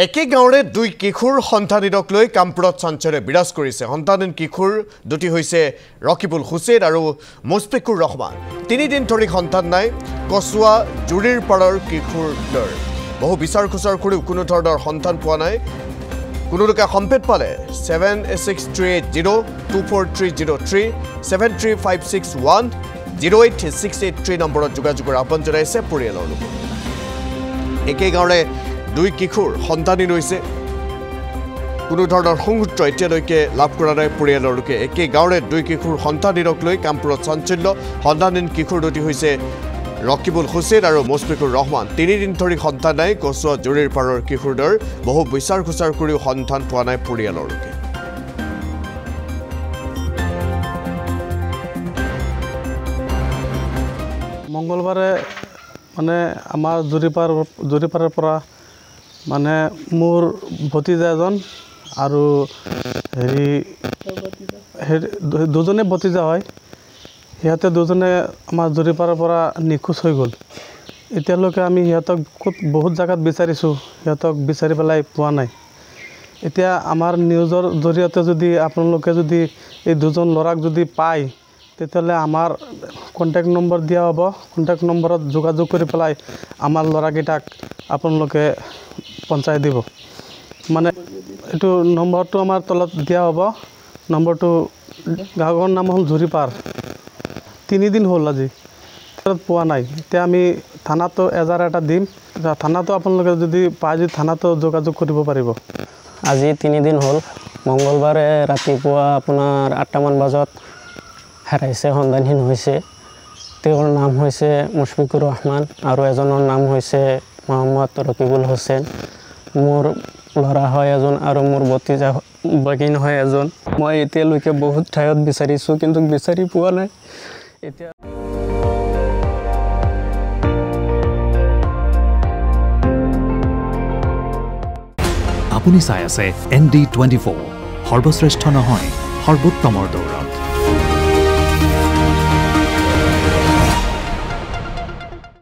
একে গাঁৱৰে দুই কিশোৰ সন্তানীক লৈ কামপুৰত চাঞ্চল্য বিৰাজ কৰিছে। সন্তানীন কিশোৰ দুটি হৈছে ৰকিবুল হুছেইন আৰু মুশফিকুৰ ৰহমান। 3 দিন ধৰি সন্তান নাই কচুৱা জুৰিৰ পাৰৰ কিশোৰৰ। বহু বিচাৰ খোচাৰ কৰিও কোনো ধৰণৰ সন্তান পোৱা নাই। কোনো লোকে সম্পেত পালে 7638024303 7356108683 নম্বৰত যোগাযোগৰ আহ্বান জনাইছে পৰিয়ালৰ লোক। একে গাঁৱৰে দুই কিশোৰ সন্তানী ৰৈছে। কোনো ধৰণৰ সংসূত্ৰ এতিয়ালৈকে লাভ কৰা নাই পৰিয়ালৰ লোকে। একে গাঁৱৰে দুই কিশোৰ সন্তানীক লৈ কামপুৰত চাঞ্চল্য। সন্তানীন কিশোৰ দুটি হৈছে ৰকিবুল হুছেইন আৰু মুশফিকুৰ ৰহমান। 3 দিন ধৰি সন্তান নাই কচুৱা জুৰিৰ পাৰৰ কিশোৰৰ। বহু বিচাৰ খোচাৰ কৰিও সন্তান পোৱা নাই পৰিয়ালৰ লোকে। মঙ্গলবাৰে মানে আমাৰ জুৰিপাৰৰ পৰা মানে মোৰ ভতিজা এজন আৰু দুজনে ভতিজা হয়। সিহঁতে দুজনে আমাৰ জুৰিপাৰৰ পৰা নিখোজ হৈ গ'ল। এতিয়ালৈকে আমি সিহঁতক বহুত জাগাত বিচাৰিছোঁ, সিহঁতক বিচাৰি পেলাই পোৱা নাই। এতিয়া আমাৰ নিউজৰ জৰিয়তে যদি আপোনালোকে যদি এই দুজন ল'ৰাক যদি পায়, তেতিয়াহ'লে আমাৰ কণ্টেক্ট নম্বৰ দিয়া হ'ব। কণ্টেক্ট নম্বৰত যোগাযোগ কৰি পেলাই আমাৰ ল'ৰাকেইটাক আপোনালোকে পঞ্চায়ত দিব। মানে এইটো নম্বৰটো আমাৰ তলত দিয়া হ'ব। নম্বৰটো গাঁৱৰ নাম হ'ল জুৰিপাৰ। 3 দিন হ'ল আজি পোৱা নাই। এতিয়া আমি থানাতো এজাহাৰ এটা দিম। থানাতো আপোনালোকে যদি পায় যদি থানাতো যোগাযোগ কৰিব পাৰিব। আজি 3 দিন হ'ল। মঙ্গলবাৰে ৰাতিপুৱা আপোনাৰ 8টামান বজাত হেৰাইছে, সন্ধানহীন হৈছে। তেওঁৰ নাম হৈছে মুশফিকুৰ ৰহমান আৰু এজনৰ নাম হৈছে মোহাম্মদ ৰকিবুল হুছেইন। মোৰ ল'ৰা হয় এজন আৰু মোৰ ভতিজা বাগিন হয় এজন। মই এতিয়ালৈকে বহুত ঠাইত বিচাৰিছোঁ, কিন্তু বিচাৰি পোৱা নাই। এতিয়া আপুনি চাই আছে ND24, সৰ্বশ্ৰেষ্ঠ নহয় সৰ্বোত্তমৰ দৌৰ।